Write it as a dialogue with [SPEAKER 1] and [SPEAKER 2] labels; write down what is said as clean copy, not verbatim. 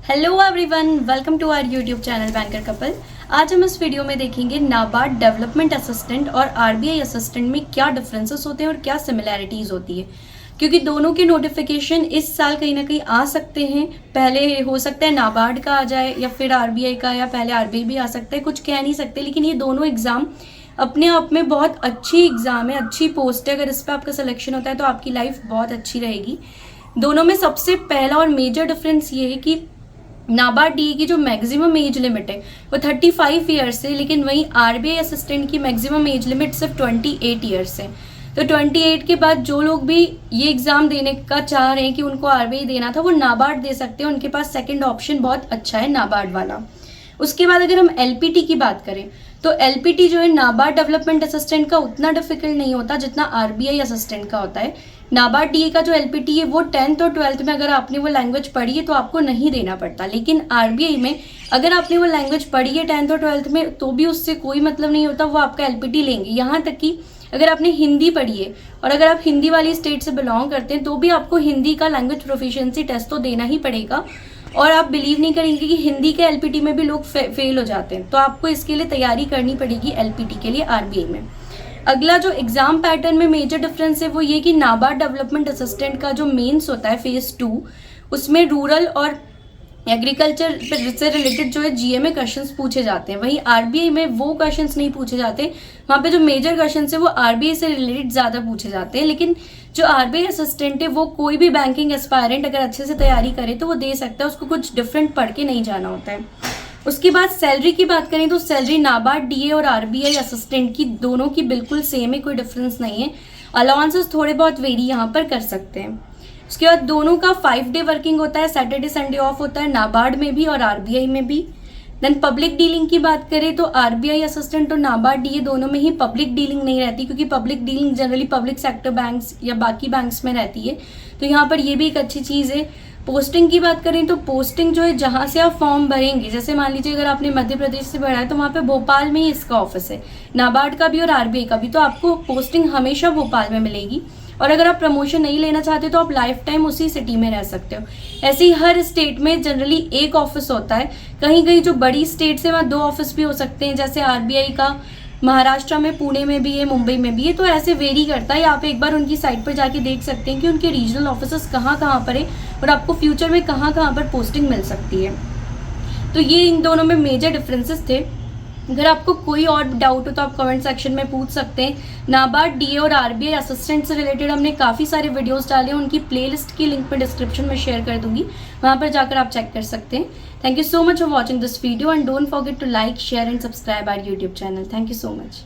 [SPEAKER 1] Hello everyone, welcome to our YouTube channel banker couple. आज हम इस वीडियो में देखेंगे नाबार्ड डेवलपमेंट असिस्टेंट और आरबीआई असिस्टेंट में क्या डिफरेंसेस होते हैं और क्या सिमिलैरिटीज होती है, क्योंकि दोनों के नोटिफिकेशन इस साल कहीं ना कहीं आ सकते हैं। पहले हो सकता है नाबार्ड का आ जाए या फिर आरबीआई का, या पहले आरबीआई भी आ सकता है, कुछ कह नहीं सकते। लेकिन ये दोनों एग्जाम अपने आप में बहुत अच्छी एग्जाम है, अच्छी पोस्ट है। अगर इस पर आपका सिलेक्शन होता है तो आपकी लाइफ बहुत अच्छी रहेगी। दोनों में सबसे पहला और मेजर डिफरेंस ये है कि नाबार्ड डीए की जो मैक्सिमम एज लिमिट है वो 35 ईयर्स है, लेकिन वहीं आरबीआई असिस्टेंट की मैक्सिमम एज लिमिट सिर्फ 28 ईयर्स है। तो 28 के बाद जो लोग भी ये एग्जाम देने का चाह रहे हैं कि उनको आरबीआई देना था, वो नाबार्ड दे सकते हैं। उनके पास सेकंड ऑप्शन बहुत अच्छा है, नाबार्ड वाला। उसके बाद अगर हम एलपीटी की बात करें तो एलपीटी जो है नाबार्ड डेवलपमेंट असिस्टेंट का उतना डिफिकल्ट नहीं होता जितना आरबीआई असिस्टेंट का होता है। नाबार्ड डीए का जो एलपीटी है वो 10th और 12th में अगर आपने वो लैंग्वेज पढ़ी है तो आपको नहीं देना पड़ता। लेकिन आरबीआई में अगर आपने वो लैंग्वेज पढ़ी है 10th और 12th में तो भी उससे कोई मतलब नहीं होता, वो आपका एलपीटी लेंगे। यहाँ तक कि अगर आपने हिंदी पढ़ी है और अगर आप हिंदी वाली स्टेट से बिलोंग करते हैं तो भी आपको हिंदी का लैंग्वेज प्रोफिशिएंसी टेस्ट तो देना ही पड़ेगा। और आप बिलीव नहीं करेंगे कि हिंदी के एलपीटी में भी लोग फेल हो जाते हैं, तो आपको इसके लिए तैयारी करनी पड़ेगी एलपीटी के लिए आरबीआई में। अगला जो एग्जाम पैटर्न में मेजर डिफरेंस है वो ये कि नाबार्ड डेवलपमेंट असिस्टेंट का जो मेंस होता है फेज 2, उसमें रूरल और एग्रीकल्चर से रिलेटेड जो है जीए में क्वेश्चंस पूछे जाते हैं। वहीं आरबीआई में वो क्वेश्चंस नहीं पूछे जाते। वहाँ पे जो मेजर क्वेश्चंस है वो आरबीआई से रिलेटेड ज़्यादा पूछे जाते हैं। लेकिन जो आरबीआई असिस्टेंट है वो कोई भी बैंकिंग एस्पायरेंट अगर अच्छे से तैयारी करे तो वो दे सकता है, उसको कुछ डिफरेंट पढ़ के नहीं जाना होता है। उसके बाद सैलरी की बात करें तो सैलरी नाबार्ड डीए और आरबीआई असिस्टेंट की दोनों की बिल्कुल सेम है, कोई डिफरेंस नहीं है। अलाउंसेस थोड़े बहुत वेरी यहाँ पर कर सकते हैं। उसके बाद दोनों का 5 डे वर्किंग होता है, सैटरडे संडे ऑफ होता है, नाबार्ड में भी और आरबीआई में भी। देन पब्लिक डीलिंग की बात करें तो आरबीआई असिस्टेंट और नाबार्ड डीए दोनों में ही पब्लिक डीलिंग नहीं रहती, क्योंकि public dealing generally public sector banks या बाकी बैंक्स में रहती है। तो यहाँ पर ये भी एक अच्छी चीज़ है। पोस्टिंग की बात करें तो पोस्टिंग जो है जहाँ से आप फॉर्म भरेंगे, जैसे मान लीजिए अगर आपने मध्य प्रदेश से भरा है तो वहाँ पे भोपाल में ही इसका ऑफिस है, नाबार्ड का भी और आरबीआई का भी, तो आपको पोस्टिंग हमेशा भोपाल में मिलेगी। और अगर आप प्रमोशन नहीं लेना चाहते तो आप लाइफ टाइम उसी सिटी में रह सकते हो। ऐसे ही हर स्टेट में जनरली एक ऑफिस होता है, कहीं कहीं जो बड़ी स्टेट्स है वहाँ 2 ऑफिस भी हो सकते हैं। जैसे आरबीआई का महाराष्ट्र में पुणे में भी है, मुंबई में भी है, तो ऐसे वेरी करता है। आप एक बार उनकी साइट पर जाके देख सकते हैं कि उनके रीजनल ऑफिस कहाँ कहाँ पर है और आपको फ्यूचर में कहाँ कहाँ पर पोस्टिंग मिल सकती है। तो ये इन दोनों में मेजर डिफरेंसेस थे। अगर आपको कोई और डाउट हो तो आप कमेंट सेक्शन में पूछ सकते हैं। नाबार्ड डीए और आरबीआई असिस्टेंट से रिलेटेड हमने काफ़ी सारे वीडियोस डाले हैं, उनकी प्लेलिस्ट की लिंक मैं डिस्क्रिप्शन में शेयर कर दूंगी, वहाँ पर जाकर आप चेक कर सकते हैं। Thank you so much for watching this video and don't forget to like, share and subscribe our YouTube channel. Thank you so much.